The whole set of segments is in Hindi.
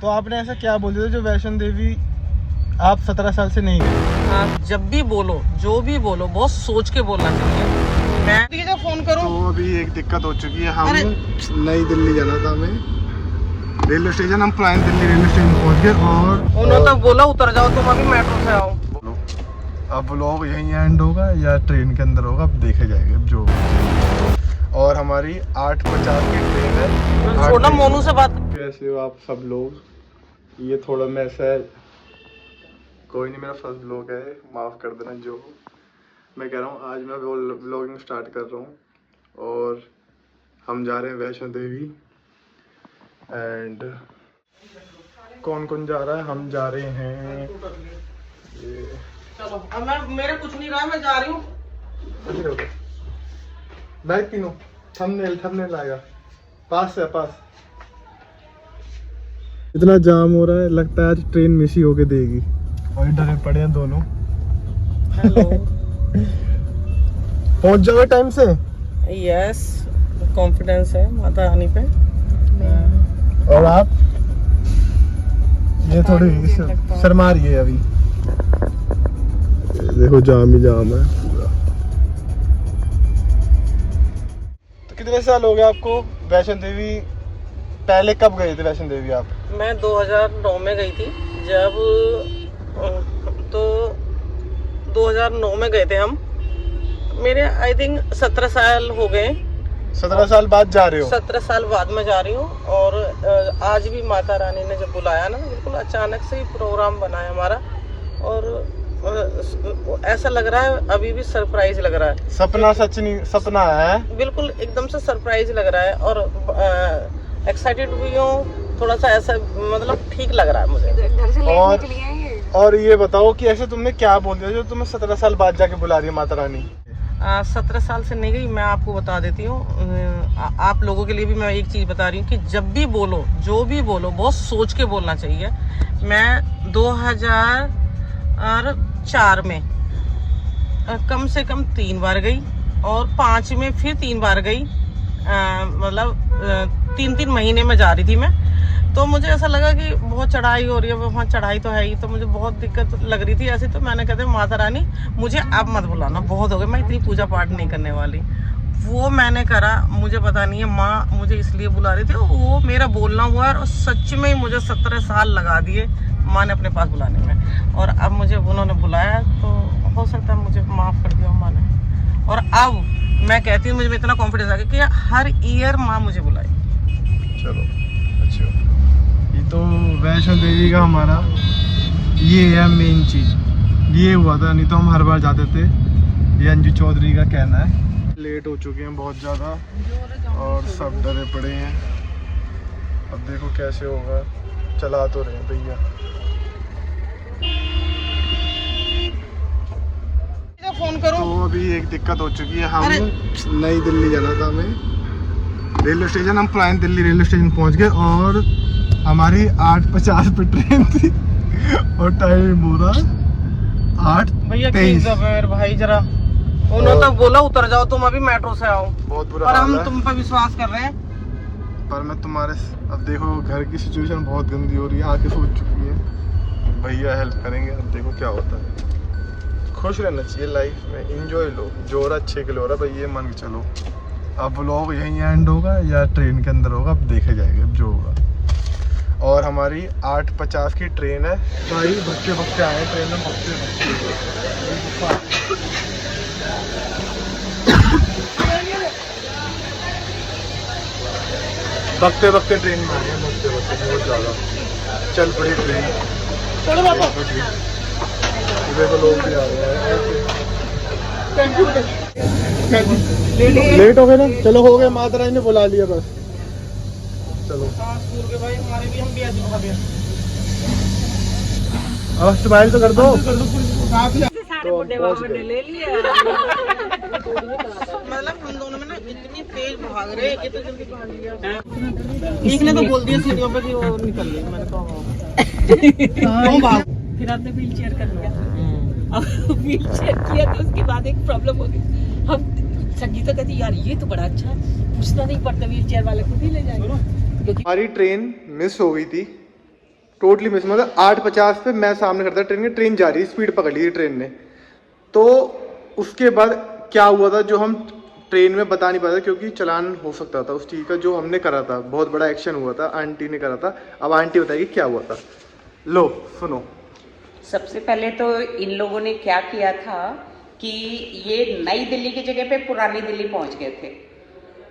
तो आपने ऐसा क्या बोल दिया जो वैष्णो देवी आप 17 साल से नहीं गए? आप जब भी बोलो, जो भी बोलो, बहुत सोच के बोलना चाहिए। मैं जब फोन करूं तो अभी एक दिक्कत हो चुकी है, हम नई दिल्ली जाना था हमें, रेलवे स्टेशन हम पुरानी दिल्ली रेलवे स्टेशन पहुंच गए और उन्होंने तक बोला उतर जाओ तुम, अभी मेट्रो से आओ। अब व्लॉग यहीं एंड होगा या ट्रेन के अंदर होगा, अब देखे जाएंगे अब जो होगा। और हमारी 8:50 की ट्रेन है। छोड़ना मोनू से बात। कैसे हो आप सब लोग? ये थोड़ा मैस है, कोई नहीं, मेरा फर्स्ट व्लॉग है, माफ़ कर देना जो हो। मैं कह रहा हूँ आज मैं व्लॉगिंग स्टार्ट कर रहा हूँ और हम जा रहे हैं वैष्णो देवी। एंड कौन कौन जा रहा है? हम जा रहे हैं ये, चलो अब मैं, मेरे कुछ नहीं रहा, मैं जा रही हूँ। बैग पिनो, थंबनेल आएगा, पास से पास। इतना जाम हो रहा है, लगता है आज ट्रेन मिस ही होके देगी और डरे पड़े हैं दोनों। हेलो। पहुंच जाओगे टाइम से? यस, कॉन्फिडेंस है माता रानी पे। और आप ये थोड़ी शर्मा रही है अभी, देखो जाम ही जाम है पूरा। तो कितने साल हो गए आपको वैष्णो देवी? पहले कब गए थे वैष्णो देवी आप? मैं 2009 में गई थी, जब तो 2009 में गए थे हम। मेरे आई थिंक 17 साल हो गए। 17 साल बाद जा रहे हो? 17 साल बाद में जा रही हूँ। और आज भी माता रानी ने जब बुलाया ना, बिल्कुल अचानक से ही प्रोग्राम बना है हमारा। और ऐसा लग रहा है अभी भी सरप्राइज लग रहा है। सपना सच नहीं, सपना है बिल्कुल, एकदम से सरप्राइज लग रहा है। और एक्साइटेड भी हूँ थोड़ा सा, ऐसा मतलब ठीक लग रहा है मुझे। और ये बताओ कि ऐसे तुमने क्या बोल दिया जो तुम्हें 17 साल बाद जाके बुला रही है माता रानी? 17 साल से नहीं गई, मैं आपको बता देती हूँ। आप लोगों के लिए भी मैं एक चीज़ बता रही हूँ कि जब भी बोलो, जो भी बोलो, बहुत सोच के बोलना चाहिए। मैं 2004 में कम से कम 3 बार गई और 5 में फिर 3 बार गई। मतलब 3-3 महीने में जा रही थी मैं। तो मुझे ऐसा लगा कि बहुत चढ़ाई हो रही है, वहाँ चढ़ाई तो है ही, तो मुझे बहुत दिक्कत लग रही थी ऐसे। तो मैंने कहते माता रानी मुझे अब मत बुलाना, बहुत हो गया, मैं इतनी पूजा पाठ नहीं करने वाली। वो मैंने करा, मुझे पता नहीं है माँ मुझे इसलिए बुला रही थी, वो मेरा बोलना हुआ और सच में ही मुझे 17 साल लगा दिए माँ ने अपने पास बुलाने में। और अब मुझे उन्होंने बुलाया, तो हो सकता है मुझे माफ़ कर दिया माँ ने। और अब मैं कहती हूँ, मुझे इतना कॉन्फिडेंस आ गया कि हर ईयर माँ मुझे बुलाई। चलो अच्छा, ये तो वैष्णो देवी का हमारा ये है मेन चीज़, ये हुआ था, नहीं तो हम हर बार जाते थे। ये अंजू चौधरी का कहना है। लेट हो चुके हैं बहुत ज़्यादा और सब डरे पड़े हैं। अब देखो कैसे होगा, चला तो रहे हैं भैया। फोन करो। तो अभी एक दिक्कत हो चुकी है, हम नई दिल्ली जाना था हमें, रेलवे स्टेशन हम पुरानी दिल्ली रेलवे स्टेशन पहुंच गए और हमारी 8:50 पे ट्रेन थी और टाइम हो रहा 8:23। भाई जरा उन्होंने तक बोला उतर जाओ तुम, अभी मेट्रो से आओ। बहुत बुरा पर हाल हम है। तुम पर विश्वास कर रहे हैं। पर मैं तुम्हारे, अब देखो घर की सिचुएशन बहुत गंदी हो रही है, आके सोच चुकी है, भैया हेल्प करेंगे, अब देखो क्या होता है। खुश रहना चाहिए लाइफ में, एंजॉय लो, जो हो रहा अच्छे के लिए हो रहा भाई, ये मान के चलो। अब व्लॉग यहीं एंड होगा या ट्रेन के अंदर होगा, अब देखे जाएंगे अब जो होगा। और हमारी 8:50 की ट्रेन है भाई, भक्के आए हैं ट्रेन में, भक्ते ट्रेन में आए हैं, भक्ते बहुत ज़्यादा चल पड़ी ट्रेन। चलो बाबा, देखो लोग भी आ रहे हैं। लेट हो गए ना, चलो हो गए, माता रानी ने बुला लिया बस, चलो। के भाई हमारे भी, हम भी ऐसे भागे। अब स्माइल तो कर दो। तो ले लिया। मतलब हम दोनों में ना इतनी तेज भाग रहे, इतनी जल्दी भाग लिया। एक ने तो बोल दिया सीढ़ियों पे कि वो निकल गई। मैंने कहा फिर आपने व्हील चेयर कर लिया। अब व्हील चेयर किया तो उसके बाद एक प्रॉब्लम हो गई। हम संगीता कहती यार ये तो बड़ा अच्छा है, पूछना नहीं पड़ता, व्हील चेयर वाले खुद ही ले जाएंगे। हमारी ट्रेन मिस हो गई थी टोटली मिस, मतलब 8:50 पे मैं सामने खड़ा था ट्रेन के, ट्रेन जा रही थी, स्पीड पकड़ ली थी ट्रेन ने। तो उसके बाद क्या हुआ था जो हम ट्रेन में बता नहीं पाते क्योंकि चालान हो सकता था उस चीज़ का, जो हमने करा था बहुत बड़ा एक्शन हुआ था, आंटी ने करा था। अब आंटी बताएगी क्या हुआ था, लो सुनो। सबसे पहले तो इन लोगों ने क्या किया था कि ये नई दिल्ली की जगह पे पुरानी दिल्ली पहुंच गए थे,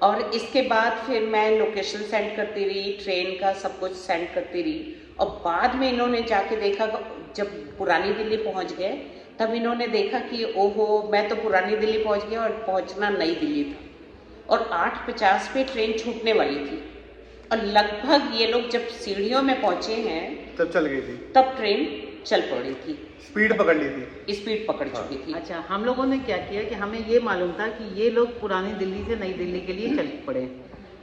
और इसके बाद फिर मैं लोकेशन सेंड करती रही, ट्रेन का सब कुछ सेंड करती रही, और बाद में इन्होंने जाके देखा, जब पुरानी दिल्ली पहुंच गए तब इन्होंने देखा कि ओहो मैं तो पुरानी दिल्ली पहुंच गया और पहुंचना नई दिल्ली था, और 8:50 पे ट्रेन छूटने वाली थी, और लगभग ये लोग जब सीढ़ियों में पहुंचे हैं तब चल गई थी, तब ट्रेन चल पड़ी थी, स्पीड पकड़ ली थी, स्पीड पकड़ चुकी थी। अच्छा, हम लोगों ने क्या किया कि हमें ये मालूम था कि ये लोग पुरानी दिल्ली से नई दिल्ली के लिए चल पड़े।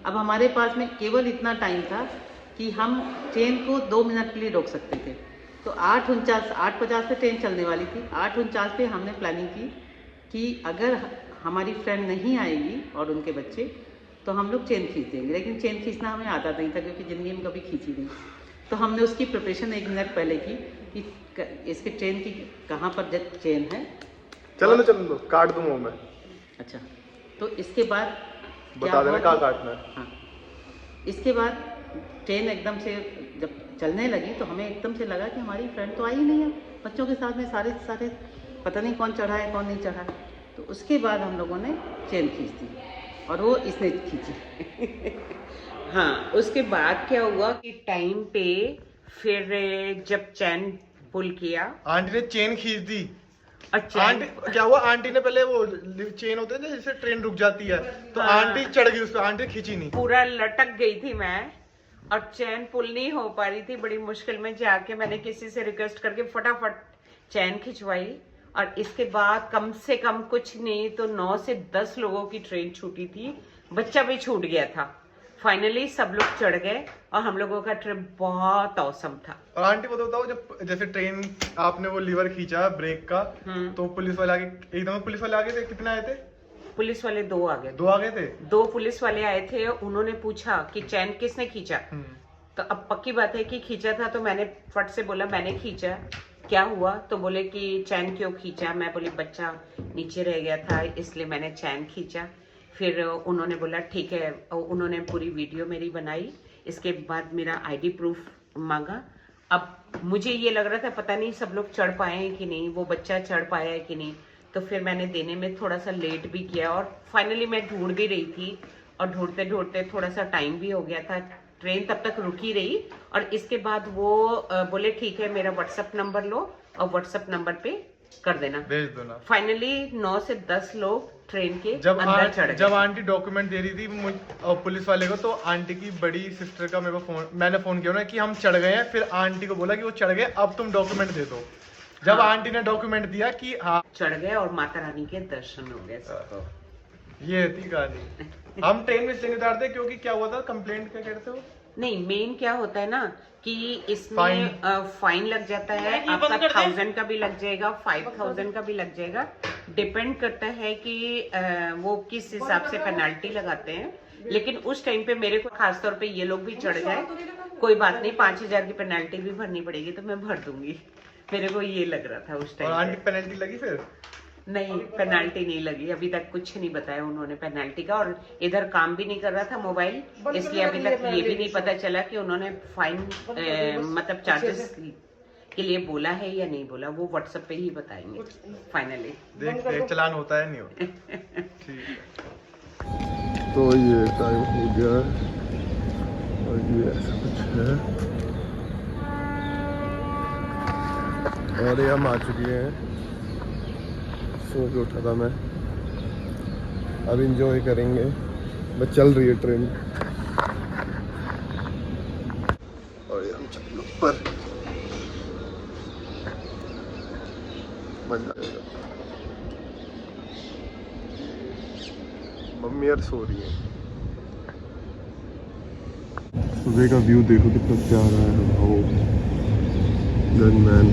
अब हमारे पास में केवल इतना टाइम था कि हम ट्रेन को 2 मिनट के लिए रोक सकते थे। तो 8:50 पे ट्रेन चलने वाली थी। 8:49 पे हमने प्लानिंग की कि अगर हमारी फ्रेंड नहीं आएगी और उनके बच्चे, तो हम लोग चेन खींच देंगे। लेकिन चेन खींचना हमें आता नहीं था क्योंकि ज़िंदगी में कभी खींची नहीं। तो हमने उसकी प्रिपरेशन 1 मिनट पहले की कि इसके ट्रेन की कहाँ पर चेन है। चलो लो, काट दूंगा मैं। अच्छा, तो इसके बाद बता देना कहाँ काटना है। हाँ, इसके बाद ट्रेन एकदम से जब चलने लगी तो हमें एकदम से लगा कि हमारी फ्रेंड तो आई ही नहीं है, बच्चों के साथ में सारे पता नहीं कौन चढ़ा है कौन नहीं चढ़ा। तो उसके बाद हम लोगों ने चेन खींच दी और वो इसने खींची। हाँ, उसके बाद क्या हुआ कि टाइम पे फिर जब चैन पुल किया, आंटी ने चेन खींच दी। और चैन आंटी क्या हुआ, आंटी ने पहले वो चेन होते हैं जिससे ट्रेन रुक जाती है, तो हाँ। आंटी चढ़ गई उस पर, आंटी खींची नहीं। पूरा लटक गई थी मैं, और चैन पुल नहीं हो पा रही थी। बड़ी मुश्किल में जाके मैंने किसी से रिक्वेस्ट करके फटाफट चैन खिंचवाई, और इसके बाद कम से कम कुछ नहीं तो 9 से 10 लोगों की ट्रेन छूटी थी, बच्चा भी छूट गया था। फाइनली सब लोग चढ़ गए और हम लोगों का ट्रिप बहुत औसम था। और आंटी वो तो बताओ, जब जैसे ट्रेन आपने वो लीवर खींचा ब्रेक का, तो पुलिस वाले आगे, एकदम पुलिस वाले आगे थे, कितने आए थे? पुलिस वाले 2 आ गए। 2 आ गए थे। 2 पुलिस वाले आए थे, उन्होंने पूछा कि चैन किसने खींचा। तो अब पक्की बात है कि खींचा था, तो मैंने फट से बोला मैंने खींचा। क्या हुआ? तो बोले कि चैन क्यों खींचा? मैं बोली बच्चा नीचे रह गया था इसलिए मैंने चैन खींचा। फिर उन्होंने बोला ठीक है, उन्होंने पूरी वीडियो मेरी बनाई। इसके बाद मेरा आईडी प्रूफ मांगा। अब मुझे ये लग रहा था पता नहीं सब लोग चढ़ पाए हैं कि नहीं, वो बच्चा चढ़ पाया है कि नहीं, तो फिर मैंने देने में थोड़ा सा लेट भी किया, और फाइनली मैं ढूंढ भी रही थी, और ढूंढते ढूंढते थोड़ा सा टाइम भी हो गया था। ट्रेन तब तक रुकी रही, और इसके बाद वो बोले ठीक है मेरा व्हाट्सएप नंबर लो और व्हाट्सएप नंबर पे कर देना, भेज दो ना। फाइनली 9 से 10 लोग ट्रेन के अंदर चढ़ गए। जब आंटी डॉक्यूमेंट दे रही थी पुलिस वाले को, तो आंटी की बड़ी सिस्टर का मेरे को मैंने फोन किया ना कि हम चढ़ गए हैं, फिर आंटी को बोला कि वो चढ़ गए, अब तुम डॉक्यूमेंट दे दो। जब आंटी ने डॉक्यूमेंट दिया कि हाँ चढ़ गए और माता रानी के दर्शन हो गए सबको। ये थी कहानी। हम ट्रेन में इसलिए उतारते क्योंकि क्या हुआ था, कंप्लेंट क्या कहते हो? नहीं, मेन क्या होता है ना कि इसमें फाइन लग जाता है आपका, 1000 का भी लग जाएगा, 5000 का भी लग जाएगा। डिपेंड करता है कि वो किस हिसाब से पेनल्टी लगाते हैं। लेकिन उस टाइम पे मेरे को खासतौर पे ये लोग भी चढ़ जाए, कोई बात नहीं, 5000 की पेनल्टी भी भरनी पड़ेगी तो मैं भर दूंगी। मेरे को ये लग रहा था उस टाइम। और आंटी पेनल्टी लगी फिर? नहीं, पेनल्टी नहीं लगी, अभी तक कुछ नहीं बताया उन्होंने पेनल्टी का। और इधर काम भी नहीं कर रहा था मोबाइल, इसलिए अभी तक ये भी नहीं पता चला कि उन्होंने फाइन मतलब चार्जेस के लिए बोला है या नहीं बोला। वो व्हाट्सएप पे ही बताएंगे फाइनली। देखते हैं चलान होता है नहीं होता। ठीक है, तो ये टाइम हो गया और ये ऐसा कुछ है, और ये हम आ चुके हैं। सो के उठा था मैं, अब इंजॉय करेंगे। बस चल रही है ट्रेन और ये हम चल ऊपर, मजा आएगा। मम्मी यार सो रही है। सुबह का व्यू देखो कितना प्यारा है। गनमैन